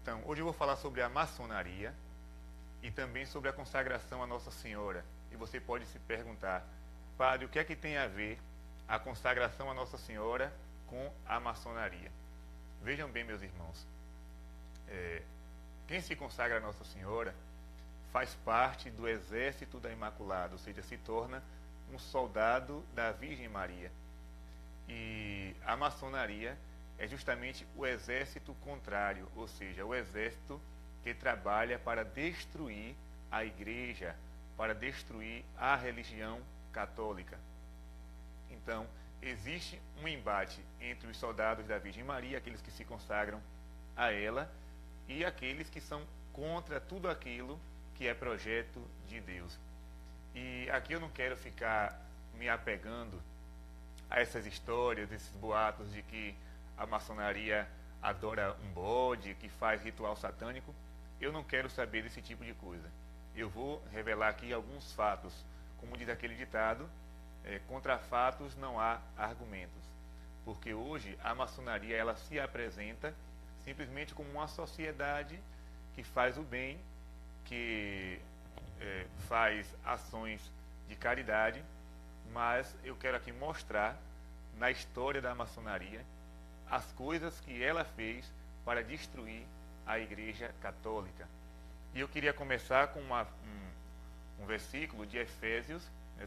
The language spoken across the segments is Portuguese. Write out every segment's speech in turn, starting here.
Então, hoje eu vou falar sobre a maçonaria e também sobre a consagração a Nossa Senhora. E você pode se perguntar, padre, o que é que tem a ver a consagração a Nossa Senhora com a maçonaria? Vejam bem, meus irmãos, quem se consagra a Nossa Senhora faz parte do exército da Imaculada, ou seja, se torna um soldado da Virgem Maria. E a maçonaria é justamente o exército contrário, ou seja, o exército que trabalha para destruir a igreja, para destruir a religião católica. Então, existe um embate entre os soldados da Virgem Maria, aqueles que se consagram a ela, e aqueles que são contra tudo aquilo que é projeto de Deus. E aqui eu não quero ficar me apegando a essas histórias, esses boatos de que a maçonaria adora um bode, que faz ritual satânico. Eu não quero saber desse tipo de coisa. Eu vou revelar aqui alguns fatos. Como diz aquele ditado, contra fatos não há argumentos. Porque hoje a maçonaria ela se apresenta simplesmente como uma sociedade que faz o bem, que faz ações de caridade, mas eu quero aqui mostrar na história da maçonaria as coisas que ela fez para destruir a Igreja Católica. E eu queria começar com um versículo de Efésios,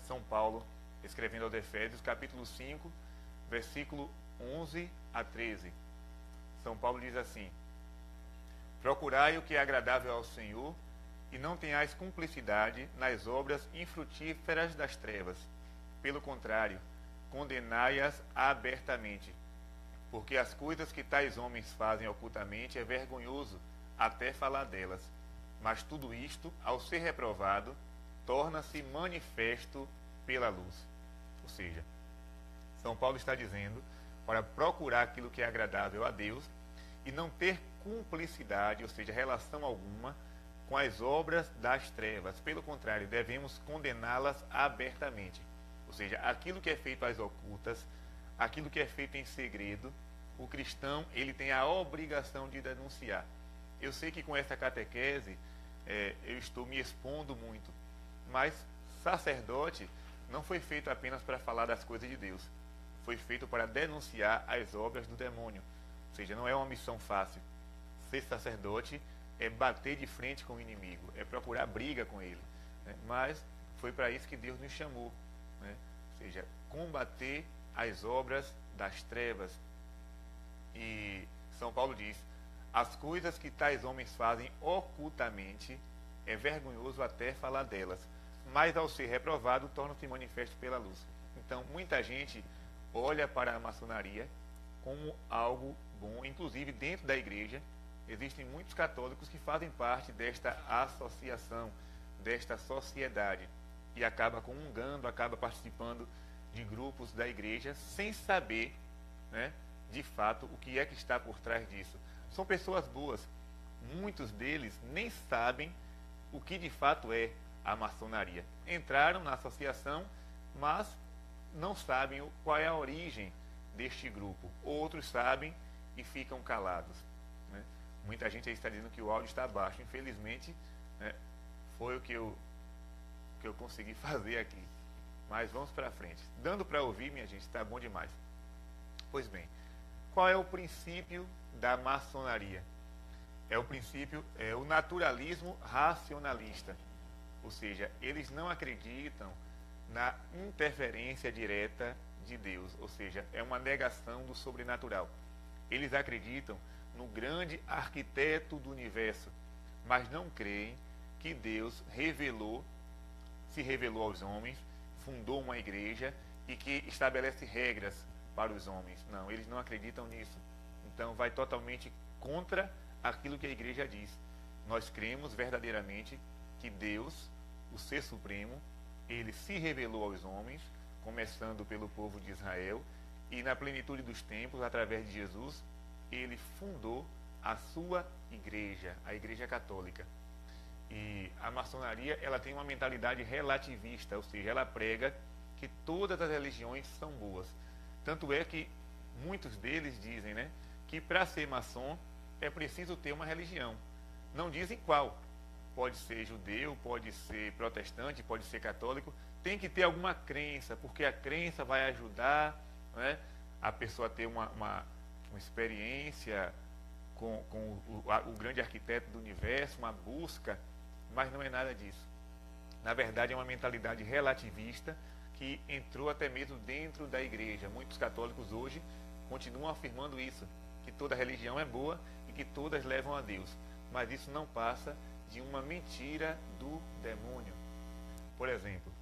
São Paulo escrevendo aos Efésios, capítulo 5, versículo 11 a 13. São Paulo diz assim: procurai o que é agradável ao Senhor, e não tenhais cumplicidade nas obras infrutíferas das trevas. Pelo contrário, condenai-as abertamente. Porque as coisas que tais homens fazem ocultamente é vergonhoso até falar delas. Mas tudo isto, ao ser reprovado, torna-se manifesto pela luz. Ou seja, São Paulo está dizendo para procurar aquilo que é agradável a Deus e não ter cumplicidade, ou seja, relação alguma com as obras das trevas. Pelo contrário, devemos condená-las abertamente. Ou seja, aquilo que é feito às ocultas, aquilo que é feito em segredo, o cristão ele tem a obrigação de denunciar. Eu sei que com essa catequese eu estou me expondo muito, mas sacerdote não foi feito apenas para falar das coisas de Deus, foi feito para denunciar as obras do demônio. Ou seja, não é uma missão fácil. Ser sacerdote é bater de frente com o inimigo, é procurar briga com ele, né? Mas foi para isso que Deus nos chamou, né? Ou seja, combater as obras das trevas. E São Paulo diz: as coisas que tais homens fazem ocultamente é vergonhoso até falar delas, mas ao ser reprovado tornam-se manifesto pela luz. Então muita gente olha para a maçonaria como algo bom, inclusive dentro da igreja existem muitos católicos que fazem parte desta associação, desta sociedade, e acaba comungando, acaba participando de grupos da igreja sem saber, né, de fato o que é que está por trás disso. São pessoas boas, muitos deles nem sabem o que de fato é a maçonaria. Entraram na associação, mas não sabem qual é a origem deste grupo. Outros sabem e ficam calados, né? Muita gente aí está dizendo que o áudio está baixo. Infelizmente, né, foi o que eu consegui fazer aqui. Mas vamos para frente. Dando para ouvir, minha gente, está bom demais. Pois bem, qual é o princípio da maçonaria? É o naturalismo racionalista. Ou seja, eles não acreditam na interferência direta de Deus. Ou seja, é uma negação do sobrenatural. Eles acreditam no grande arquiteto do universo, mas não creem que Deus se revelou aos homens, fundou uma igreja e que estabelece regras para os homens. Não, eles não acreditam nisso. Então vai totalmente contra aquilo que a igreja diz. Nós cremos verdadeiramente que Deus, o Ser Supremo, ele se revelou aos homens, começando pelo povo de Israel, e na plenitude dos tempos, através de Jesus, ele fundou a sua igreja, a Igreja Católica. E a maçonaria, ela tem uma mentalidade relativista, ou seja, ela prega que todas as religiões são boas. Tanto é que muitos deles dizem, né, que para ser maçom é preciso ter uma religião. Não dizem qual. Pode ser judeu, pode ser protestante, pode ser católico. Tem que ter alguma crença, porque a crença vai ajudar, né, a pessoa a ter uma experiência com o grande arquiteto do universo, uma busca, mas não é nada disso. Na verdade, é uma mentalidade relativista que entrou até mesmo dentro da igreja. Muitos católicos hoje continuam afirmando isso, que toda religião é boa e que todas levam a Deus. Mas isso não passa de uma mentira do demônio. Por exemplo,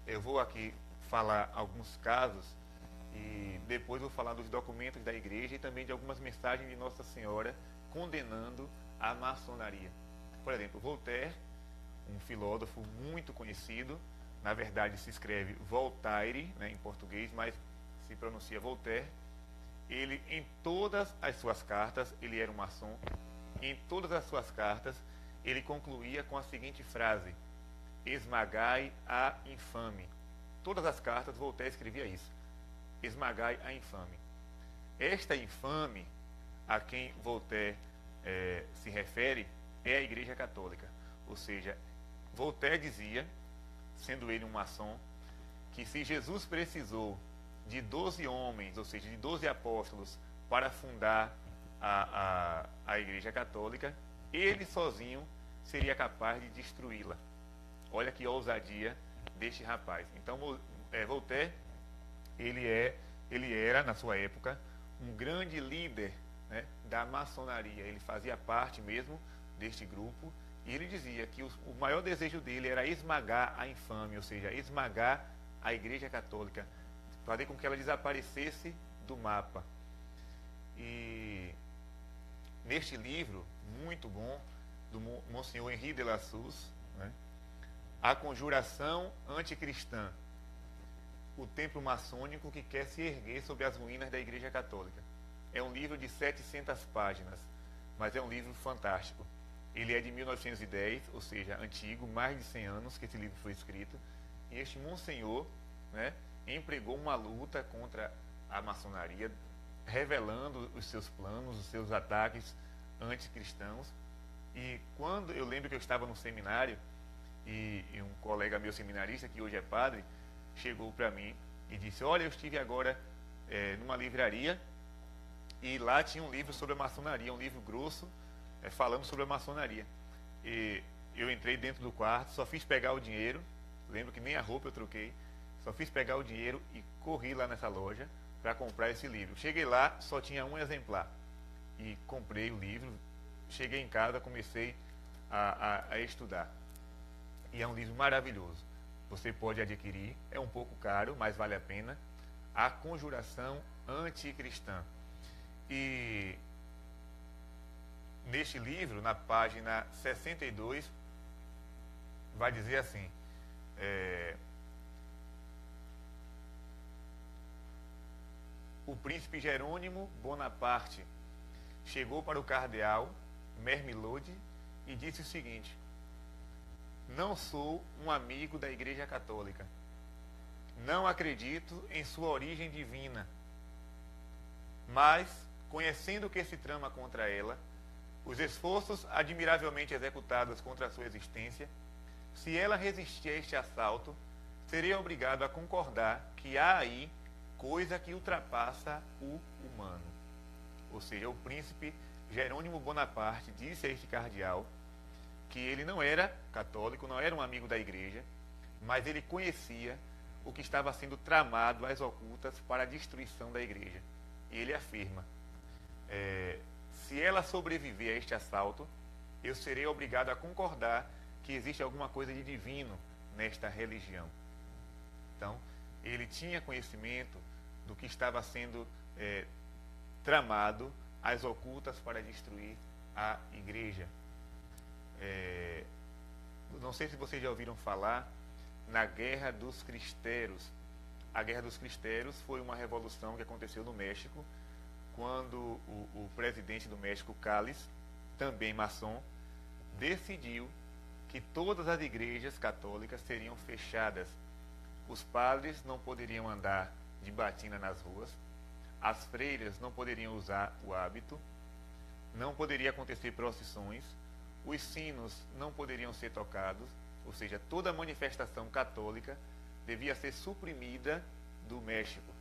eu vou aqui falar alguns casos e depois vou falar dos documentos da igreja e também de algumas mensagens de Nossa Senhora condenando a maçonaria. Por exemplo, Voltaire, um filósofo muito conhecido, na verdade se escreve Voltaire, né, em português, mas se pronuncia Voltaire. Ele, em todas as suas cartas, ele era um maçom, em todas as suas cartas, ele concluía com a seguinte frase: esmagai a infame. Todas as cartas, Voltaire escrevia isso: esmagai a infame. Esta infame a quem Voltaire se refere é a Igreja Católica. Ou seja, Voltaire dizia, sendo ele um maçom, que se Jesus precisou de 12 homens, ou seja, de 12 apóstolos, para fundar a Igreja Católica, ele sozinho seria capaz de destruí-la. Olha que ousadia deste rapaz. Então, Voltaire, ele era, na sua época, um grande líder, né, da maçonaria. Ele fazia parte mesmo deste grupo e ele dizia que o maior desejo dele era esmagar a infame, ou seja, esmagar a Igreja Católica, fazer com que ela desaparecesse do mapa. E neste livro, muito bom, do Monsenhor Henri de la Suze, né, A Conjuração Anticristã, o templo maçônico que quer se erguer sobre as ruínas da Igreja Católica. É um livro de 700 páginas, mas é um livro fantástico. Ele é de 1910, ou seja, antigo, mais de 100 anos que esse livro foi escrito, e este Monsenhor, né, empregou uma luta contra a maçonaria, revelando os seus planos, os seus ataques anticristãos. E quando eu lembro que eu estava no seminário, e um colega meu seminarista, que hoje é padre, chegou para mim e disse: olha, eu estive agora numa livraria e lá tinha um livro sobre a maçonaria, um livro grosso, falando sobre a maçonaria. E eu entrei dentro do quarto, só fiz pegar o dinheiro, lembro que nem a roupa eu troquei, só fiz pegar o dinheiro e corri lá nessa loja para comprar esse livro. Cheguei lá, só tinha um exemplar e comprei o livro. Cheguei em casa, comecei a estudar. E é um livro maravilhoso. Você pode adquirir, é um pouco caro, mas vale a pena. A Conjuração Anticristã. E neste livro, na página 62, vai dizer assim: o príncipe Jerônimo Bonaparte chegou para o cardeal Mermilode e disse o seguinte: não sou um amigo da Igreja Católica. Não acredito em sua origem divina. Mas, conhecendo o que se trama contra ela, os esforços admiravelmente executados contra a sua existência, se ela resistir a este assalto, serei obrigado a concordar que há aí coisa que ultrapassa o humano. Ou seja, o príncipe Jerônimo Bonaparte disse a este cardeal que ele não era católico, não era um amigo da igreja, mas ele conhecia o que estava sendo tramado às ocultas para a destruição da igreja. E ele afirma: se ela sobreviver a este assalto, eu serei obrigado a concordar que existe alguma coisa de divino nesta religião. Então, ele tinha conhecimento do que estava sendo tramado às ocultas para destruir a igreja. Não sei se vocês já ouviram falar na Guerra dos Cristeros. A Guerra dos Cristeros foi uma revolução que aconteceu no México, quando o presidente do México, Calles, também maçom, decidiu que todas as igrejas católicas seriam fechadas. Os padres não poderiam andar de batina nas ruas, as freiras não poderiam usar o hábito, não poderia acontecer procissões, os sinos não poderiam ser tocados, ou seja, toda manifestação católica devia ser suprimida do México.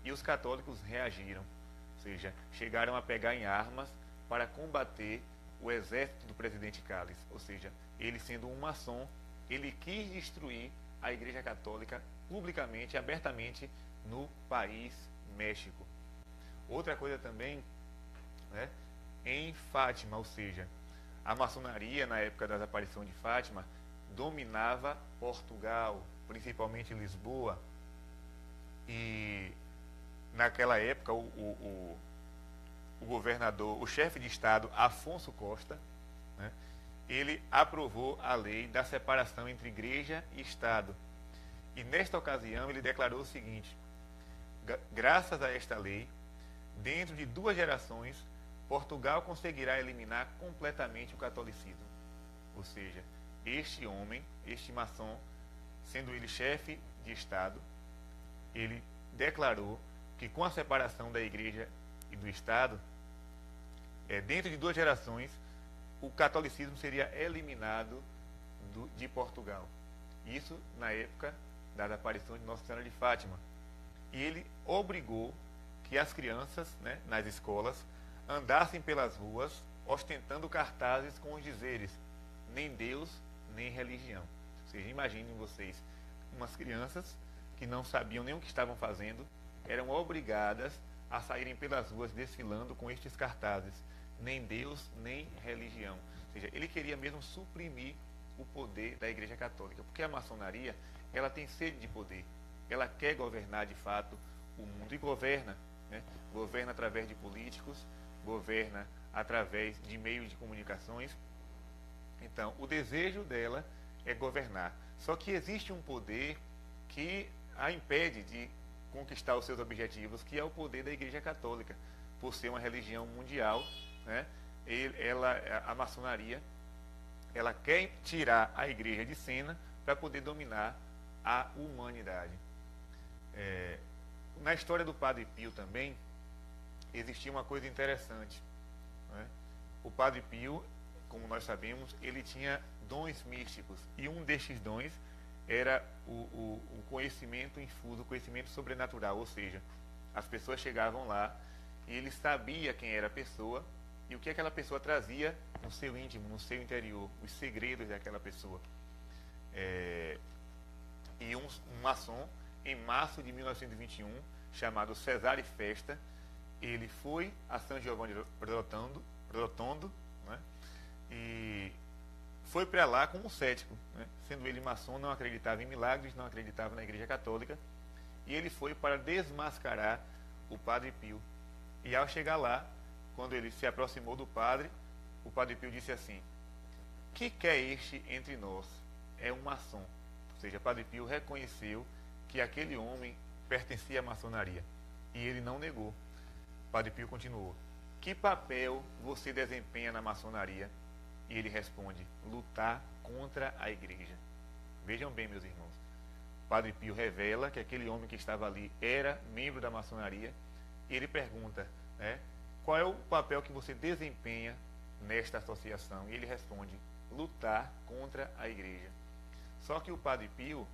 E os católicos reagiram, ou seja, chegaram a pegar em armas para combater o exército do presidente Calles. Ou seja, ele sendo um maçom, ele quis destruir a Igreja Católica publicamente, abertamente no país México. Outra coisa também, né, em Fátima, ou seja, a maçonaria na época da aparição de Fátima dominava Portugal, principalmente Lisboa, e naquela época o governador, o chefe de Estado, Afonso Costa, né, ele aprovou a lei da separação entre igreja e Estado. E nesta ocasião ele declarou o seguinte: graças a esta lei, dentro de 2 gerações, Portugal conseguirá eliminar completamente o catolicismo. Ou seja, este homem, este maçom, sendo ele chefe de Estado, ele declarou que com a separação da igreja e do Estado, dentro de 2 gerações, o catolicismo seria eliminado de Portugal. Isso na época da aparição de Nossa Senhora de Fátima. E ele obrigou que as crianças, né, nas escolas, andassem pelas ruas ostentando cartazes com os dizeres: nem Deus, nem religião. Ou seja, imaginem vocês, umas crianças que não sabiam nem o que estavam fazendo, eram obrigadas a saírem pelas ruas desfilando com estes cartazes: nem Deus, nem religião. Ou seja, ele queria mesmo suprimir o poder da Igreja Católica, porque a maçonaria, ela tem sede de poder, ela quer governar de fato o mundo, e governa, né? Governa através de políticos, governa através de meios de comunicações. Então, o desejo dela é governar. Só que existe um poder que a impede de conquistar os seus objetivos, que é o poder da Igreja Católica, por ser uma religião mundial, né? A maçonaria, ela quer tirar a Igreja de cena para poder dominar a humanidade. Na história do Padre Pio também existia uma coisa interessante, né? O Padre Pio, como nós sabemos, ele tinha dons místicos, e um destes dons era o conhecimento infuso, o conhecimento sobrenatural, ou seja, as pessoas chegavam lá e ele sabia quem era a pessoa e o que aquela pessoa trazia no seu íntimo, no seu interior, os segredos daquela pessoa. E um maçom, em março de 1921, chamado Cesare Festa, ele foi a São Giovanni Rotondo, né, e foi para lá como um cético, né? Sendo ele maçom, não acreditava em milagres, não acreditava na Igreja Católica, e ele foi para desmascarar o Padre Pio. E ao chegar lá, quando ele se aproximou do padre, o Padre Pio disse assim: que quer este entre nós? É um maçom. Ou seja, o Padre Pio reconheceu que aquele homem pertencia à maçonaria, e ele não negou. O Padre Pio continuou: que papel você desempenha na maçonaria? E ele responde: lutar contra a Igreja. Vejam bem, meus irmãos, o Padre Pio revela que aquele homem que estava ali era membro da maçonaria, e ele pergunta, né, qual é o papel que você desempenha nesta associação? E ele responde: lutar contra a Igreja. Só que o Padre Pio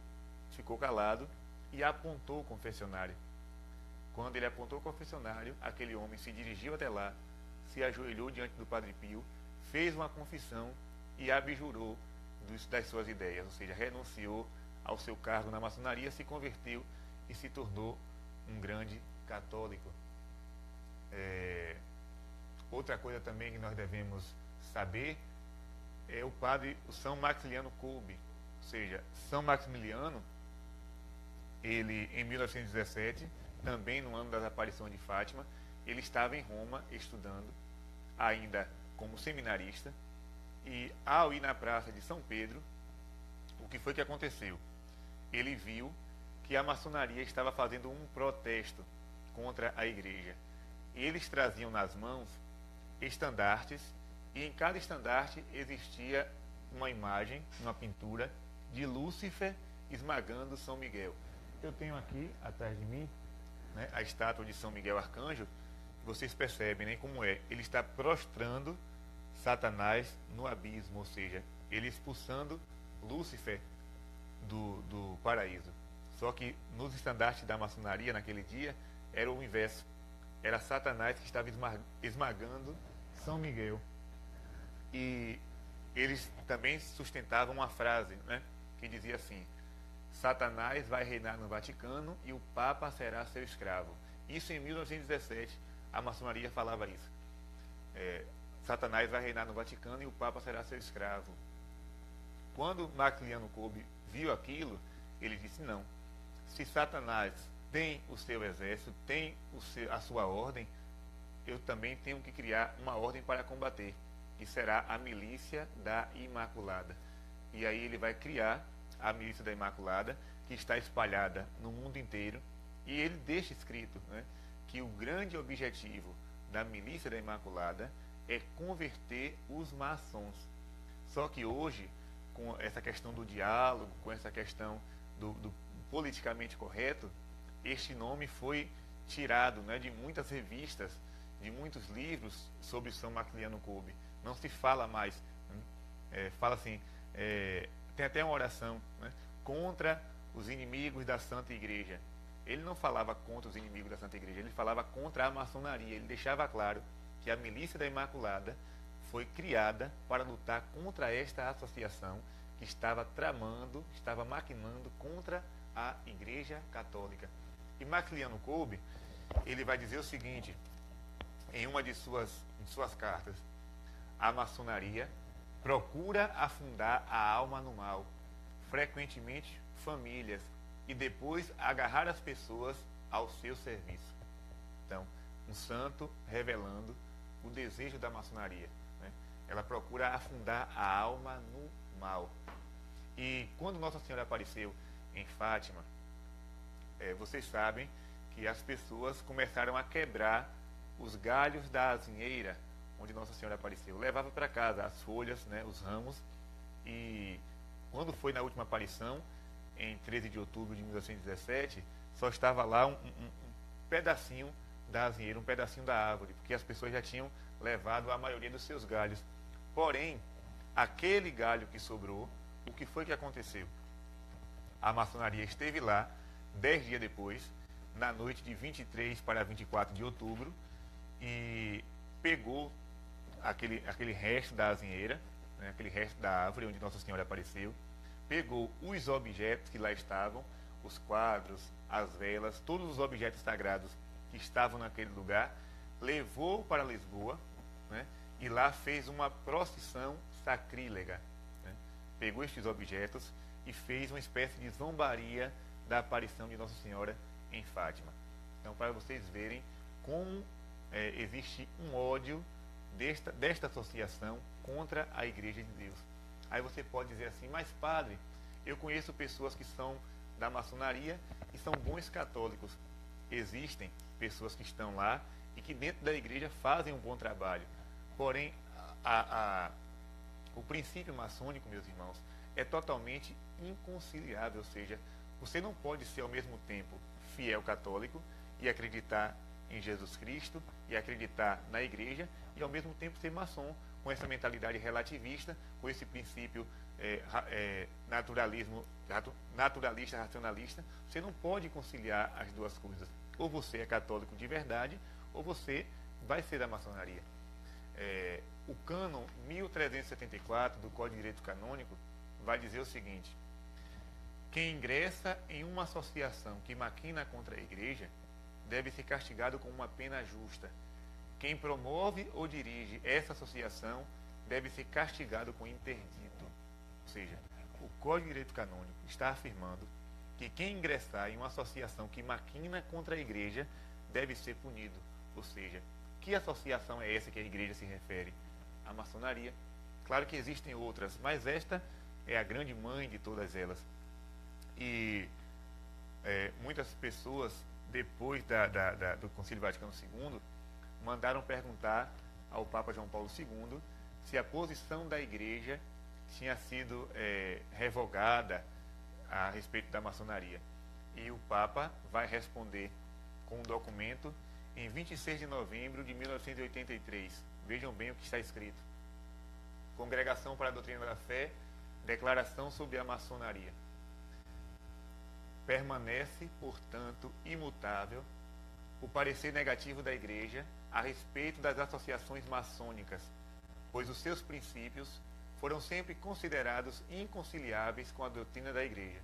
ficou calado e apontou o confessionário. Quando ele apontou o confessionário, aquele homem se dirigiu até lá, se ajoelhou diante do Padre Pio, fez uma confissão e abjurou das suas ideias, ou seja, renunciou ao seu cargo na maçonaria, se converteu e se tornou um grande católico. Outra coisa também que nós devemos saber é o São Maximiliano Kolbe. Ou seja, São Maximiliano, ele em 1917, também no ano das aparições de Fátima, ele estava em Roma estudando, ainda como seminarista, e ao ir na praça de São Pedro, o que foi que aconteceu? Ele viu que a maçonaria estava fazendo um protesto contra a Igreja. E eles traziam nas mãos estandartes, e em cada estandarte existia uma imagem, uma pintura de Lúcifer esmagando São Miguel. Eu tenho aqui atrás de mim, né, a estátua de São Miguel Arcanjo. vocês percebem, né, como é? Ele está prostrando Satanás no abismo, ou seja, ele expulsando Lúcifer do paraíso. Só que nos estandartes da maçonaria naquele dia era o inverso. Era Satanás que estava esmagando São Miguel. E eles também sustentavam uma frase, né, que dizia assim: Satanás vai reinar no Vaticano e o Papa será seu escravo. Isso em 1917, a maçonaria falava isso. Satanás vai reinar no Vaticano e o Papa será seu escravo. Quando Maximiliano Kolbe viu aquilo, ele disse: não, se Satanás tem o seu exército, tem a sua ordem, eu também tenho que criar uma ordem para combater, que será a milícia da Imaculada. E aí ele vai criar a milícia da Imaculada, que está espalhada no mundo inteiro, e ele deixa escrito, né, que o grande objetivo da milícia da Imaculada é converter os maçons. Só que hoje, com essa questão do diálogo, com essa questão do politicamente correto, este nome foi tirado, né, de muitas revistas, de muitos livros sobre São Maximiliano Kolbe. Não se fala mais, fala assim, tem até uma oração, né, contra os inimigos da Santa Igreja. Ele não falava contra os inimigos da Santa Igreja, ele falava contra a maçonaria. Ele deixava claro que a milícia da Imaculada foi criada para lutar contra esta associação que estava tramando, estava maquinando contra a Igreja Católica. E Maximiliano Kolbe, ele vai dizer o seguinte, em uma de suas cartas: a maçonaria procura afundar a alma no mal, frequentemente famílias, e depois agarrar as pessoas ao seu serviço. Então, um santo revelando o desejo da maçonaria, né? Ela procura afundar a alma no mal. E quando Nossa Senhora apareceu em Fátima, vocês sabem que as pessoas começaram a quebrar os galhos da azinheira onde Nossa Senhora apareceu. Levava para casa as folhas, né, os ramos, e quando foi na última aparição, em 13 de outubro de 1917, só estava lá um pedacinho da azinheira, um pedacinho da árvore, porque as pessoas já tinham levado a maioria dos seus galhos. Porém, aquele galho que sobrou, o que foi que aconteceu? A maçonaria esteve lá 10 dias depois, na noite de 23 para 24 de outubro, e pegou aquele resto da azinheira, né, aquele resto da árvore onde Nossa Senhora apareceu, pegou os objetos que lá estavam, os quadros, as velas, todos os objetos sagrados que estavam naquele lugar, levou para Lisboa, né, e lá fez uma procissão sacrílega, né? Pegou estes objetos e fez uma espécie de zombaria da aparição de Nossa Senhora em Fátima. Então, para vocês verem como existe um ódio desta associação contra a Igreja de Deus. Aí você pode dizer assim: mas padre, eu conheço pessoas que são da maçonaria e são bons católicos. Existem pessoas que estão lá e que dentro da igreja fazem um bom trabalho. Porém, o princípio maçônico, meus irmãos, é totalmente inconciliável. Ou seja, você não pode ser ao mesmo tempo fiel católico e acreditar em Jesus Cristo e acreditar na igreja, e ao mesmo tempo ser maçom, com essa mentalidade relativista, com esse princípio naturalista, racionalista. Você não pode conciliar as duas coisas. Ou você é católico de verdade, ou você vai ser da maçonaria. O cânon 1374 do Código de Direito Canônico vai dizer o seguinte: quem ingressa em uma associação que maquina contra a igreja deve ser castigado com uma pena justa. Quem promove ou dirige essa associação deve ser castigado com interdito. Ou seja, o Código de Direito Canônico está afirmando que quem ingressar em uma associação que maquina contra a igreja deve ser punido. Ou seja, que associação é essa que a igreja se refere? A maçonaria. Claro que existem outras, mas esta é a grande mãe de todas elas. E muitas pessoas, depois do Concílio Vaticano II, mandaram perguntar ao Papa João Paulo II se a posição da igreja tinha sido revogada a respeito da maçonaria. E o Papa vai responder com um documento em 26 de novembro de 1983. Vejam bem o que está escrito. Congregação para a Doutrina da Fé, Declaração sobre a Maçonaria. Permanece, portanto, imutável o parecer negativo da Igreja a respeito das associações maçônicas, pois os seus princípios foram sempre considerados inconciliáveis com a doutrina da Igreja,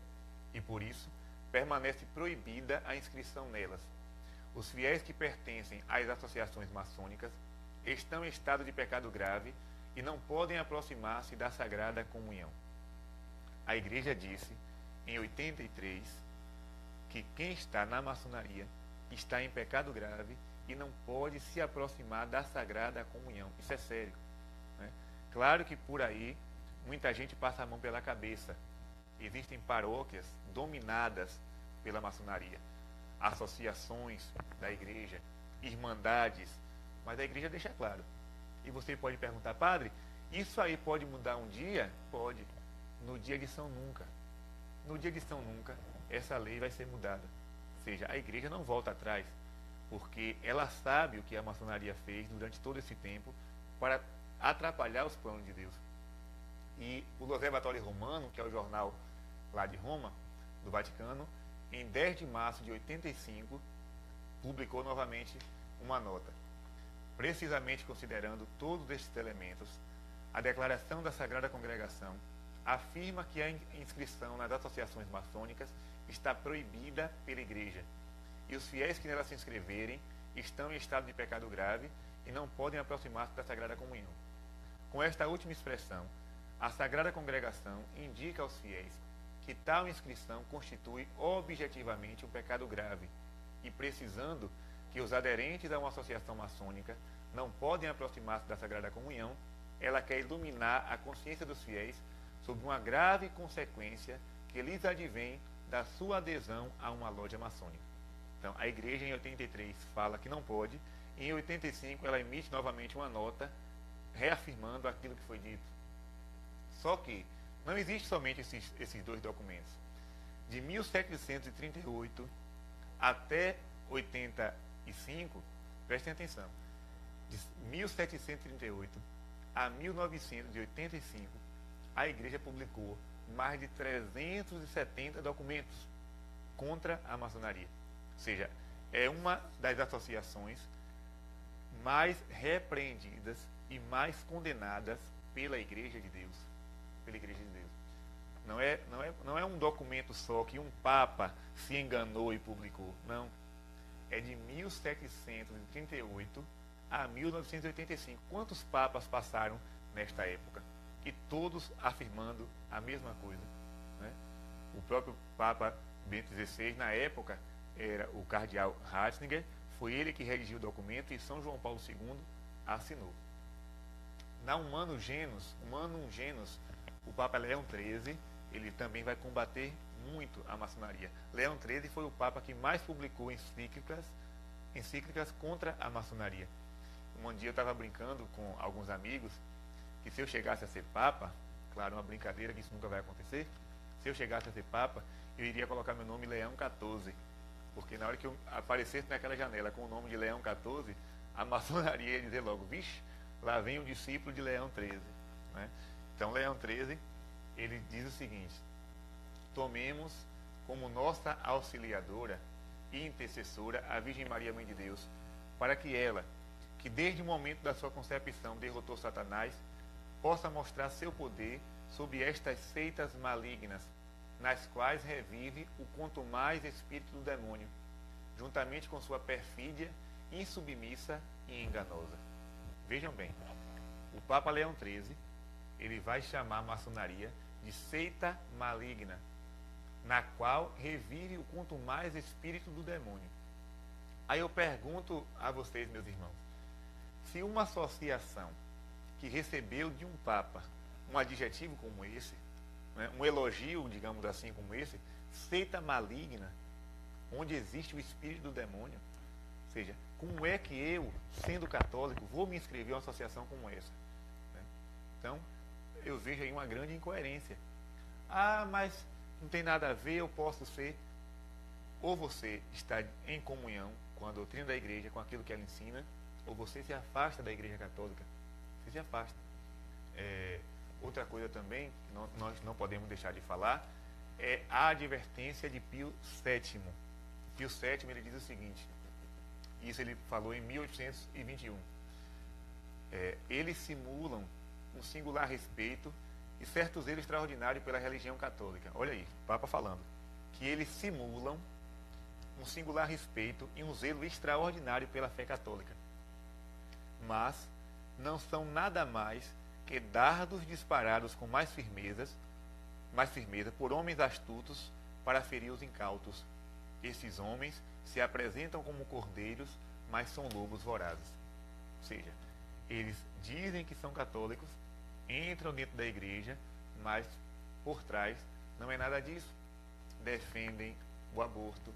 e por isso permanece proibida a inscrição nelas. Os fiéis que pertencem às associações maçônicas estão em estado de pecado grave e não podem aproximar-se da Sagrada Comunhão. A Igreja disse, em 83, que quem está na maçonaria está em pecado grave e não pode se aproximar da Sagrada Comunhão. Isso é sério, né? Claro que por aí muita gente passa a mão pela cabeça. Existem paróquias dominadas pela maçonaria, associações da igreja, irmandades, mas a igreja deixa claro. E você pode perguntar, padre, isso aí pode mudar um dia? Pode. No dia de São Nunca. No dia de São Nunca, essa lei vai ser mudada. Ou seja, a igreja não volta atrás, porque ela sabe o que a maçonaria fez durante todo esse tempo para atrapalhar os planos de Deus. E o L'Osservatore Romano, que é o jornal lá de Roma, do Vaticano, em 10 de março de 85, publicou novamente uma nota. Precisamente considerando todos estes elementos, a declaração da Sagrada Congregação afirma que a inscrição nas associações maçônicas está proibida pela Igreja, e os fiéis que nelas se inscreverem estão em estado de pecado grave e não podem aproximar-se da Sagrada Comunhão. Com esta última expressão, a Sagrada Congregação indica aos fiéis que tal inscrição constitui objetivamente um pecado grave e, precisando que os aderentes a uma associação maçônica não podem aproximar-se da Sagrada Comunhão, ela quer iluminar a consciência dos fiéis sobre uma grave consequência que lhes advém da sua adesão a uma loja maçônica. Então, a igreja em 83 fala que não pode, e em 85 ela emite novamente uma nota reafirmando aquilo que foi dito. Só que não existe somente esses dois documentos. De 1738 até 85, prestem atenção, de 1738 a 1985, a igreja publicou mais de 370 documentos contra a maçonaria. Ou seja, é uma das associações mais repreendidas e mais condenadas pela Igreja de Deus. Pela Igreja de Deus. Não é um documento só que um Papa se enganou e publicou. Não. É de 1738 a 1985. Quantos papas passaram nesta época? E todos afirmando a mesma coisa, né? O próprio Papa Bento XVI, na época, era o cardeal Ratzinger, foi ele que redigiu o documento e São João Paulo II assinou. Na Humanum Genus, o Papa Leão XIII, ele também vai combater muito a maçonaria. Leão XIII foi o Papa que mais publicou encíclicas contra a maçonaria. Um dia eu estava brincando com alguns amigos que se eu chegasse a ser Papa, claro, uma brincadeira que isso nunca vai acontecer, se eu chegasse a ser Papa, eu iria colocar meu nome Leão XIV, porque na hora que eu aparecesse naquela janela com o nome de Leão XIV, a maçonaria ia dizer logo, vixe, lá vem um discípulo de Leão XIII, né? Então Leão XIII, ele diz o seguinte: tomemos como nossa auxiliadora e intercessora a Virgem Maria, Mãe de Deus, para que ela, que desde o momento da sua concepção derrotou Satanás, possa mostrar seu poder sobre estas seitas malignas, nas quais revive o quanto mais espírito do demônio, juntamente com sua perfídia, insubmissa e enganosa. Vejam bem, o Papa Leão XIII, ele vai chamar a maçonaria de seita maligna, na qual revive o quanto mais espírito do demônio. Aí eu pergunto a vocês, meus irmãos, se uma associação que recebeu de um Papa um adjetivo como esse, né, um elogio, digamos assim, como esse, seita maligna, onde existe o espírito do demônio, ou seja, como é que eu, sendo católico, vou me inscrever em uma associação como essa? Né? Então, eu vejo aí uma grande incoerência. Ah, mas não tem nada a ver, eu posso ser. Ou você está em comunhão com a doutrina da igreja, com aquilo que ela ensina, ou você se afasta da igreja católica. Você se afasta. Outra coisa também, que nós não podemos deixar de falar, é a advertência de Pio VII. Pio VII, ele diz o seguinte, isso ele falou em 1821, eles simulam um singular respeito e certo zelo extraordinário pela religião católica. Olha aí, o Papa falando, que eles simulam um singular respeito e um zelo extraordinário pela fé católica, mas não são nada mais que dardos disparados com mais firmeza por homens astutos para ferir os incautos. Esses homens se apresentam como cordeiros, mas são lobos vorazes. Ou seja, eles dizem que são católicos, entram dentro da igreja, mas por trás não é nada disso. Defendem o aborto,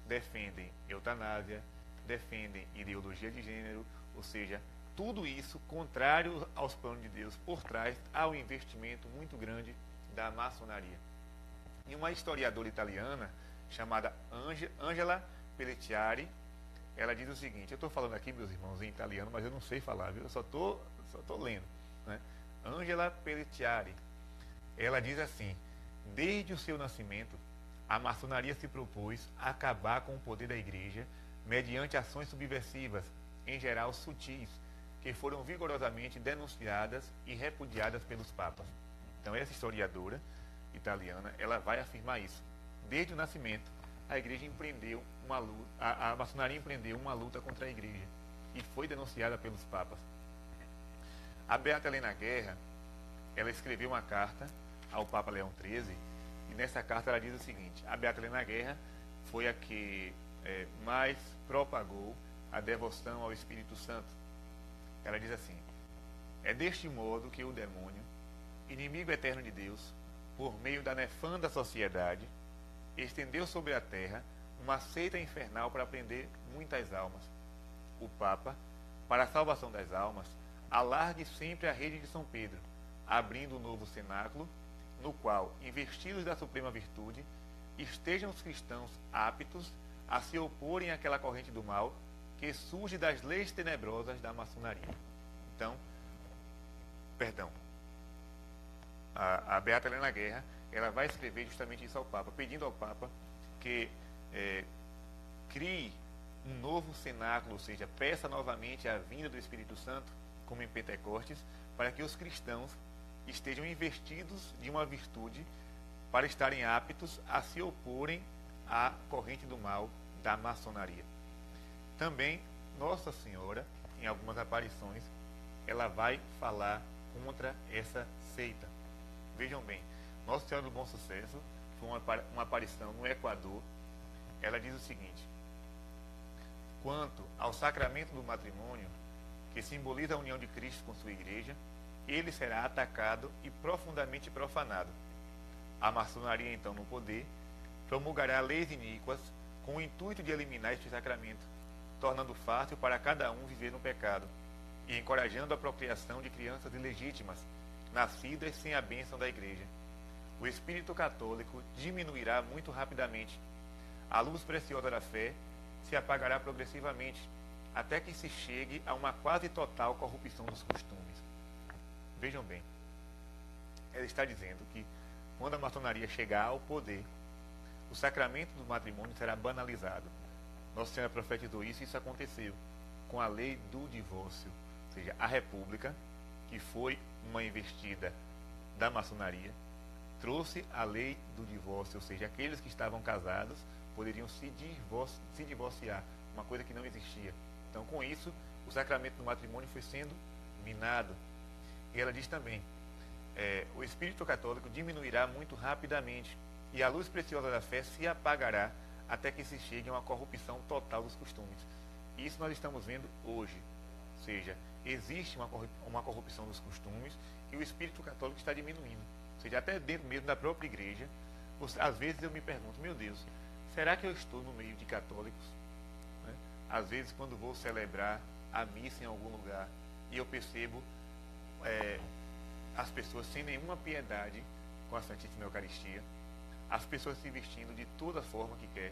defendem eutanásia, defendem ideologia de gênero, ou seja, tudo isso contrário aos planos de Deus. Por trás há um investimento muito grande da maçonaria. E uma historiadora italiana chamada Angela Pelletieri, ela diz o seguinte, eu estou falando aqui, meus irmãos, em italiano, mas eu não sei falar, viu? Eu só tô lendo, né? Angela Pelletieri, ela diz assim, desde o seu nascimento, a maçonaria se propôs a acabar com o poder da igreja mediante ações subversivas, em geral sutis, que foram vigorosamente denunciadas e repudiadas pelos papas. Então essa historiadora italiana, ela vai afirmar isso. Desde o nascimento, a igreja empreendeu uma luta, a maçonaria empreendeu uma luta contra a igreja e foi denunciada pelos papas. A Beata Helena Guerra, ela escreveu uma carta ao Papa Leão XIII e nessa carta ela diz o seguinte, a Beata Helena Guerra foi a que mais propagou a devoção ao Espírito Santo. Ela diz assim, é deste modo que o demônio, inimigo eterno de Deus, por meio da nefanda sociedade, estendeu sobre a terra uma seita infernal para prender muitas almas. O Papa, para a salvação das almas, alargue sempre a rede de São Pedro, abrindo um novo cenáculo, no qual, investidos da suprema virtude, estejam os cristãos aptos a se oporem àquela corrente do mal que surge das leis tenebrosas da maçonaria. Então, a Beata Helena Guerra, ela vai escrever justamente isso ao Papa, pedindo ao Papa que crie um novo cenáculo, ou seja, peça novamente a vinda do Espírito Santo, como em Pentecostes, para que os cristãos estejam investidos de uma virtude para estarem aptos a se oporem à corrente do mal da maçonaria. Também, Nossa Senhora, em algumas aparições, ela vai falar contra essa seita. Vejam bem, Nossa Senhora do Bom Sucesso foi uma aparição no Equador. Ela diz o seguinte, quanto ao sacramento do matrimônio, que simboliza a união de Cristo com sua igreja, ele será atacado e profundamente profanado. A maçonaria, então, no poder, promulgará leis iníquas com o intuito de eliminar este sacramento, tornando fácil para cada um viver no pecado e encorajando a procriação de crianças ilegítimas, nascidas sem a bênção da igreja. O espírito católico diminuirá muito rapidamente. A luz preciosa da fé se apagará progressivamente, até que se chegue a uma quase total corrupção dos costumes. Vejam bem, ela está dizendo que quando a maçonaria chegar ao poder, o sacramento do matrimônio será banalizado. Nossa Senhora profetizou isso e isso aconteceu com a lei do divórcio, ou seja, a República, que foi uma investida da maçonaria, trouxe a lei do divórcio, ou seja, aqueles que estavam casados poderiam se divorciar, uma coisa que não existia. Então, com isso, o sacramento do matrimônio foi sendo minado. E ela diz também, o espírito católico diminuirá muito rapidamente e a luz preciosa da fé se apagará até que se chegue a uma corrupção total dos costumes. Isso nós estamos vendo hoje. Ou seja, existe uma corrupção dos costumes e o espírito católico está diminuindo. Ou seja, até dentro mesmo da própria igreja, às vezes eu me pergunto, meu Deus, será que eu estou no meio de católicos? Né? Às vezes quando vou celebrar a missa em algum lugar e eu percebo as pessoas sem nenhuma piedade com a Santíssima Eucaristia, as pessoas se vestindo de toda forma que quer,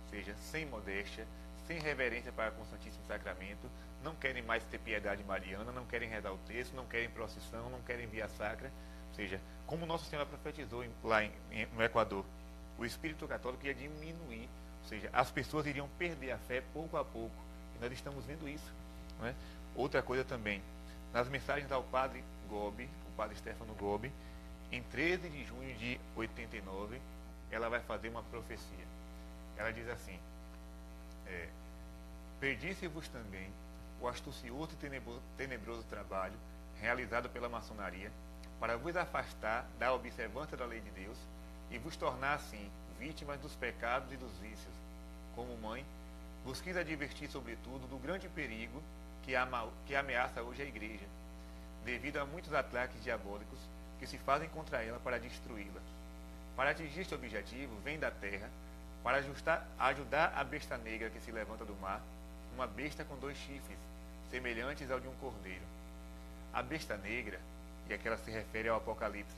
seja sem modéstia, sem reverência para com o Santíssimo Sacramento, não querem mais ter piedade mariana, não querem rezar o texto, não querem procissão, não querem via sacra. Ou seja, como Nossa Senhora profetizou no Equador, o espírito católico ia diminuir, ou seja, as pessoas iriam perder a fé pouco a pouco. E nós estamos vendo isso. Não é? Outra coisa também, nas mensagens ao padre Gobi, o padre Stefano Gobi, em 13 de junho de 89, ela vai fazer uma profecia. Ela diz assim: perdisse-vos também o astucioso e tenebroso trabalho realizado pela maçonaria para vos afastar da observância da lei de Deus e vos tornar assim vítimas dos pecados e dos vícios. Como mãe, vos quis advertir sobretudo do grande perigo que ameaça hoje a Igreja, devido a muitos ataques diabólicos que se fazem contra ela para destruí-la. Para atingir este objetivo, vem da terra, para ajudar a besta negra que se levanta do mar, uma besta com 2 chifres, semelhantes ao de um cordeiro. A besta negra, e aqui ela se refere ao Apocalipse,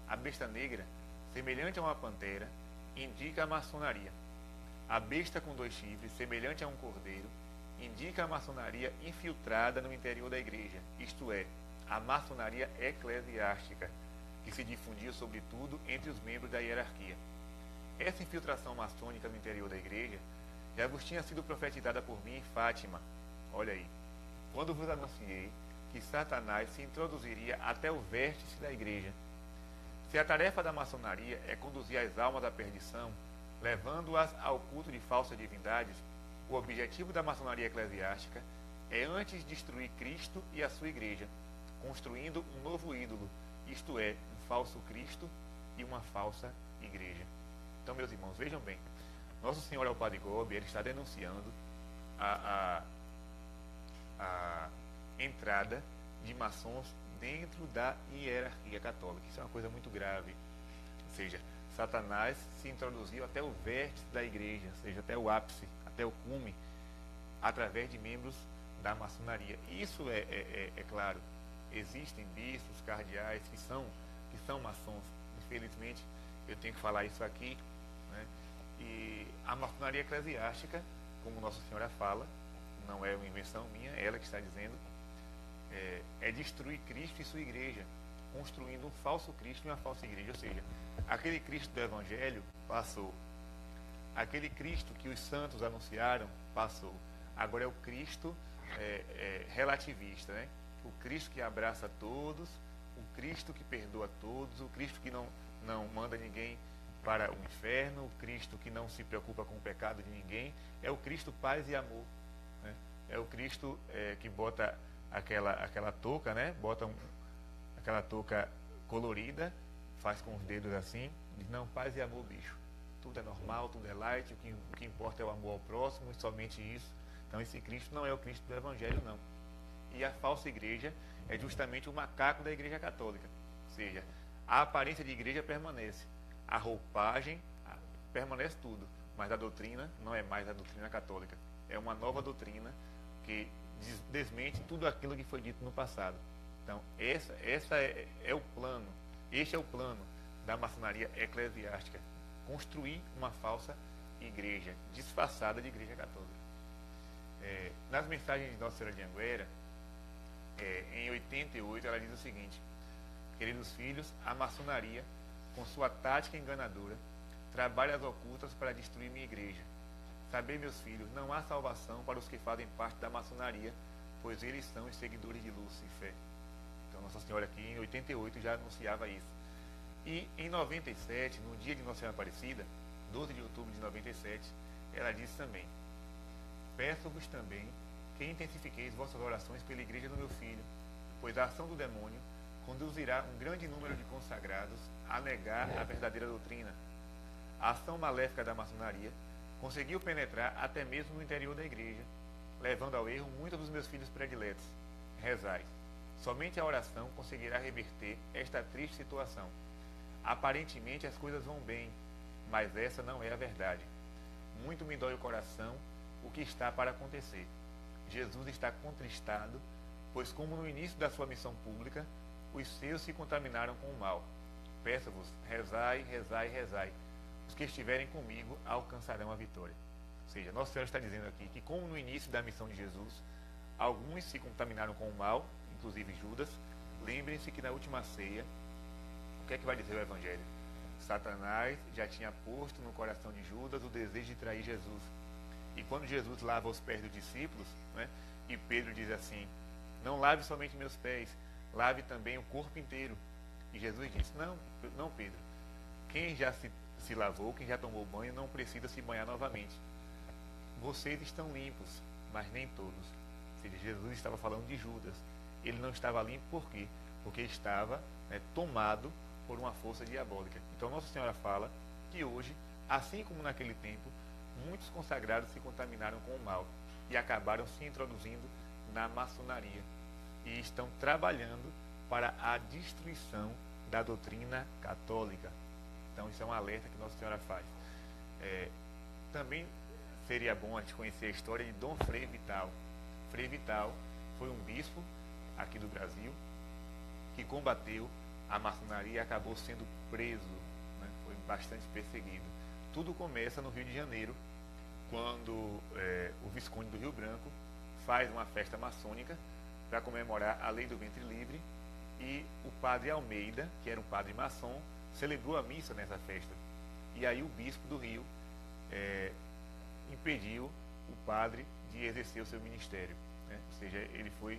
a besta negra, semelhante a uma pantera, indica a maçonaria. A besta com 2 chifres, semelhante a um cordeiro, indica a maçonaria infiltrada no interior da Igreja, isto é, a maçonaria eclesiástica, que se difundia sobretudo entre os membros da hierarquia. Essa infiltração maçônica no interior da Igreja já vos tinha sido profetizada por mim em Fátima. Olha aí, quando vos anunciei que Satanás se introduziria até o vértice da Igreja. Se a tarefa da maçonaria é conduzir as almas à perdição, levando-as ao culto de falsas divindades, o objetivo da maçonaria eclesiástica é antes destruir Cristo e a sua Igreja, construindo um novo ídolo, isto é, um falso Cristo e uma falsa Igreja. Então, meus irmãos, vejam bem, Nosso Senhor é o Padre Gobi, ele está denunciando a entrada de maçons dentro da hierarquia católica. Isso é uma coisa muito grave. Ou seja, Satanás se introduziu até o vértice da Igreja, ou seja, até o ápice, até o cume, através de membros da maçonaria. Isso é claro. Existem bispos, cardeais que são maçons. Infelizmente, eu tenho que falar isso aqui, né? E a maçonaria eclesiástica, como Nossa Senhora fala, não é uma invenção minha, é ela que está dizendo, é destruir Cristo e sua Igreja, construindo um falso Cristo e uma falsa Igreja. Ou seja, aquele Cristo do Evangelho passou. Aquele Cristo que os santos anunciaram passou. Agora é o Cristo relativista, né? O Cristo que abraça todos, o Cristo que perdoa todos, o Cristo que não manda ninguém para o inferno, o Cristo que não se preocupa com o pecado de ninguém. É o Cristo paz e amor, né? É o Cristo que bota aquela touca, né? Bota aquela touca colorida, faz com os dedos assim, diz: não, paz e amor, bicho. Tudo é normal, tudo é light, o que importa é o amor ao próximo, e somente isso. Então esse Cristo não é o Cristo do Evangelho, não. E a falsa igreja é justamente o macaco da Igreja Católica. Ou seja, a aparência de igreja permanece, a roupagem permanece tudo, mas a doutrina não é mais a doutrina católica. É uma nova doutrina que desmente tudo aquilo que foi dito no passado. Então, essa é o plano, este é o plano da maçonaria eclesiástica: construir uma falsa igreja, disfarçada de Igreja Católica. Nas mensagens de Nossa Senhora de Anguera, em 88, ela diz o seguinte: queridos filhos, a maçonaria, com sua tática enganadora, trabalha as ocultas para destruir minha igreja. Sabei, meus filhos, não há salvação para os que fazem parte da maçonaria, pois eles são os seguidores de Lúcifer. Então, Nossa Senhora aqui em 88 já anunciava isso. E em 97, no dia de Nossa Senhora Aparecida, 12 de outubro de 97, ela disse também: peço-vos também que intensifiqueis vossas orações pela igreja do meu filho, pois a ação do demônio conduzirá um grande número de consagrados a negar a verdadeira doutrina. A ação maléfica da maçonaria conseguiu penetrar até mesmo no interior da igreja, levando ao erro muitos dos meus filhos prediletos. Rezai. Somente a oração conseguirá reverter esta triste situação. Aparentemente as coisas vão bem, mas essa não é a verdade. Muito me dói o coração o que está para acontecer. Jesus está contristado, pois como no início da sua missão pública, os seus se contaminaram com o mal. Peço-vos, rezai, rezai, rezai. Os que estiverem comigo alcançarão a vitória. Ou seja, Nossa Senhora está dizendo aqui que, como no início da missão de Jesus, alguns se contaminaram com o mal, inclusive Judas, lembrem-se que na última ceia, o que é que vai dizer o Evangelho? Satanás já tinha posto no coração de Judas o desejo de trair Jesus. E quando Jesus lava os pés dos discípulos, né, e Pedro diz assim: não lave somente meus pés, lave também o corpo inteiro. E Jesus disse: não, Pedro, quem já se lavou, quem já tomou banho, não precisa se banhar novamente. Vocês estão limpos, mas nem todos. Ou seja, Jesus estava falando de Judas. Ele não estava limpo por quê? Porque estava, né, tomado por uma força diabólica. Então Nossa Senhora fala que hoje, assim como naquele tempo, muitos consagrados se contaminaram com o mal e acabaram se introduzindo na maçonaria e estão trabalhando para a destruição da doutrina católica. Então isso é um alerta que Nossa Senhora faz. Também seria bom a gente conhecer a história de Dom Frei Vital. Frei Vital foi um bispo aqui do Brasil que combateu a maçonaria e acabou sendo preso, né? Foi bastante perseguido. Tudo começa no Rio de Janeiro, quando o Visconde do Rio Branco faz uma festa maçônica para comemorar a lei do ventre livre, e o padre Almeida, que era um padre maçom, celebrou a missa nessa festa. E aí o bispo do Rio impediu o padre de exercer o seu ministério, né? Ou seja, ele foi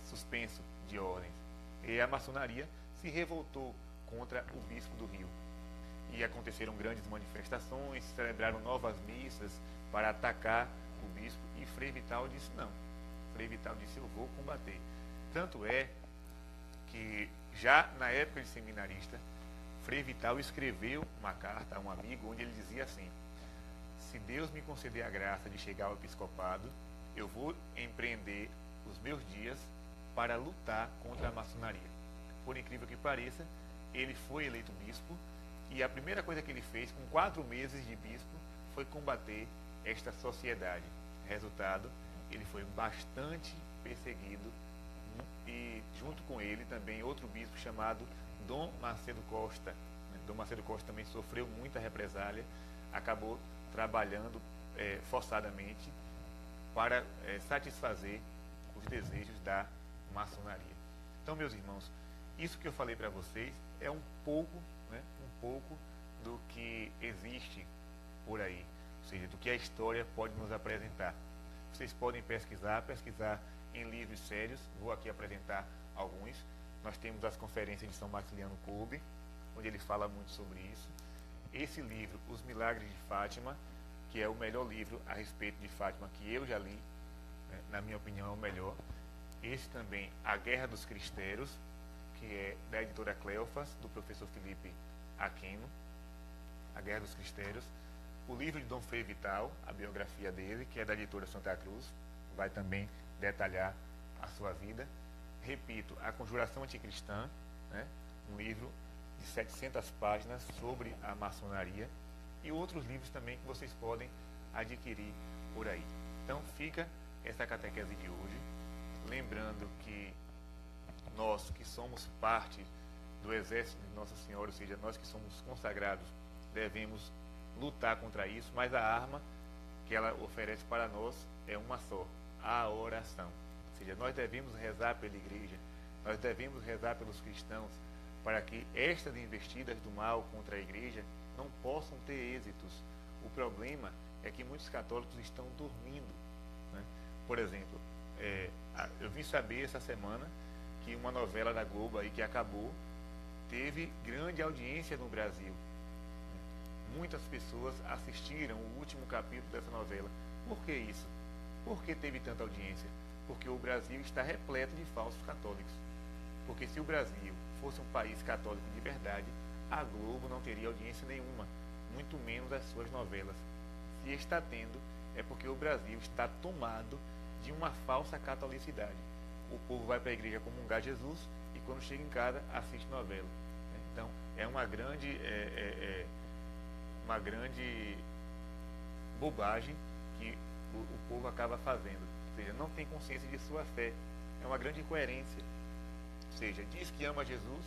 suspenso de ordens. E a maçonaria se revoltou contra o bispo do Rio. E aconteceram grandes manifestações, celebraram novas missas para atacar o bispo, e Frei Vital disse não. Frei Vital disse: eu vou combater. Tanto é que já na época de seminarista, Frei Vital escreveu uma carta a um amigo onde ele dizia assim: se Deus me conceder a graça de chegar ao episcopado, eu vou empreender os meus dias para lutar contra a maçonaria. Por incrível que pareça, ele foi eleito bispo, e a primeira coisa que ele fez com 4 meses de bispo foi combater esta sociedade. Resultado, ele foi bastante perseguido, e junto com ele também outro bispo chamado Dom Macedo Costa. Dom Macedo Costa também sofreu muita represália, acabou trabalhando forçadamente para satisfazer os desejos da maçonaria. Então, meus irmãos, isso que eu falei para vocês é um pouco do que existe por aí, ou seja, do que a história pode nos apresentar. Vocês podem pesquisar em livros sérios. Vou aqui apresentar alguns. Nós temos as conferências de São Maximiliano Kolbe, onde ele fala muito sobre isso. Esse livro, Os Milagres de Fátima, que é o melhor livro a respeito de Fátima que eu já li, né? Na minha opinião é o melhor. Esse também, A Guerra dos Cristeiros, que é da editora Cleofas, do professor Felipe Aquino, A Guerra dos Cristeiros. O livro de Dom Frei Vital, a biografia dele, que é da editora Santa Cruz, vai também detalhar a sua vida. Repito, A Conjuração Anticristã, né? Um livro de 700 páginas sobre a maçonaria, e outros livros também que vocês podem adquirir por aí. Então fica essa catequese de hoje, lembrando que nós que somos parte do exército de Nossa Senhora, ou seja, nós que somos consagrados, devemos lutar contra isso, mas a arma que ela oferece para nós é uma só: a oração. Ou seja, nós devemos rezar pela igreja, nós devemos rezar pelos cristãos, para que estas investidas do mal contra a igreja não possam ter êxitos. O problema é que muitos católicos estão dormindo, né? Por exemplo, eu vim saber essa semana que uma novela da Globo aí que acabou teve grande audiência no Brasil. Muitas pessoas assistiram o último capítulo dessa novela. Por que isso? Por que teve tanta audiência? Porque o Brasil está repleto de falsos católicos. Porque se o Brasil fosse um país católico de verdade, a Globo não teria audiência nenhuma, muito menos as suas novelas. Se está tendo, é porque o Brasil está tomado de uma falsa catolicidade. O povo vai para a igreja comungar Jesus e quando chega em casa assiste novela. Então é uma grande bobagem que o povo acaba fazendo. Ou seja, não tem consciência de sua fé. É uma grande incoerência. Ou seja, diz que ama Jesus,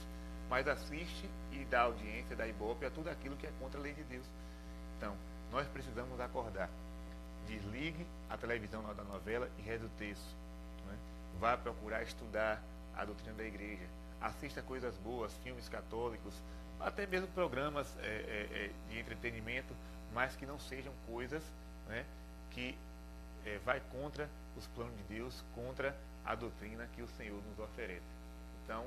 mas assiste e dá audiência, dá ibope a tudo aquilo que é contra a lei de Deus. Então, nós precisamos acordar. Desligue a televisão na hora da novela e reze o terço. Né? Vá procurar estudar a doutrina da igreja. Assista coisas boas, filmes católicos, até mesmo programas de entretenimento, mas que não sejam coisas, né, que vai contra os planos de Deus, contra a doutrina que o Senhor nos oferece. Então,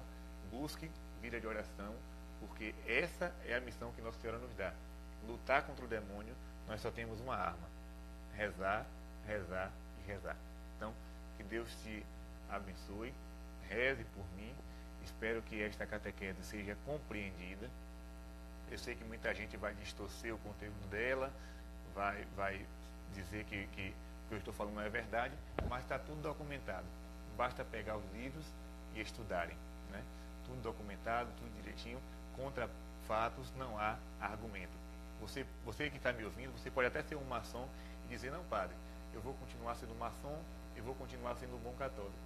busque vida de oração, porque essa é a missão que Nossa Senhora nos dá. Lutar contra o demônio, nós só temos uma arma: rezar, rezar e rezar. Então, que Deus te abençoe, reze por mim. Espero que esta catequese seja compreendida. Eu sei que muita gente vai distorcer o conteúdo dela, vai dizer que o que eu estou falando não é verdade, mas está tudo documentado. Basta pegar os livros e estudarem. Né? Tudo documentado, tudo direitinho. Contra fatos não há argumento. Você que está me ouvindo, você pode até ser um maçom e dizer: não, padre, eu vou continuar sendo maçom e vou continuar sendo um bom católico.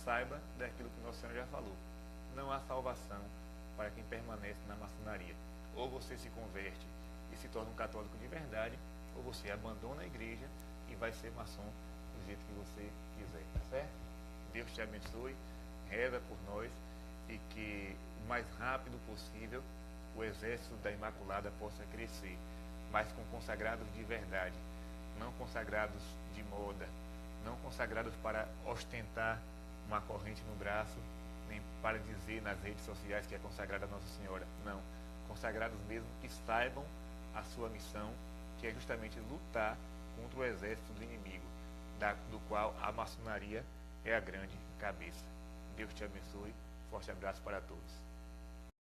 Saiba daquilo que Nossa Senhora já falou. Não há salvação para quem permanece na maçonaria. Ou você se converte e se torna um católico de verdade, ou você abandona a igreja e vai ser maçom do jeito que você quiser, tá certo? Deus te abençoe, reza por nós e que o mais rápido possível o exército da Imaculada possa crescer, mas com consagrados de verdade, não consagrados de moda, não consagrados para ostentar uma corrente no braço, nem para dizer nas redes sociais que é consagrada a Nossa Senhora. Não, consagrados mesmo que saibam a sua missão, que é justamente lutar contra o exército do inimigo, do qual a maçonaria é a grande cabeça. Deus te abençoe. Forte abraço para todos.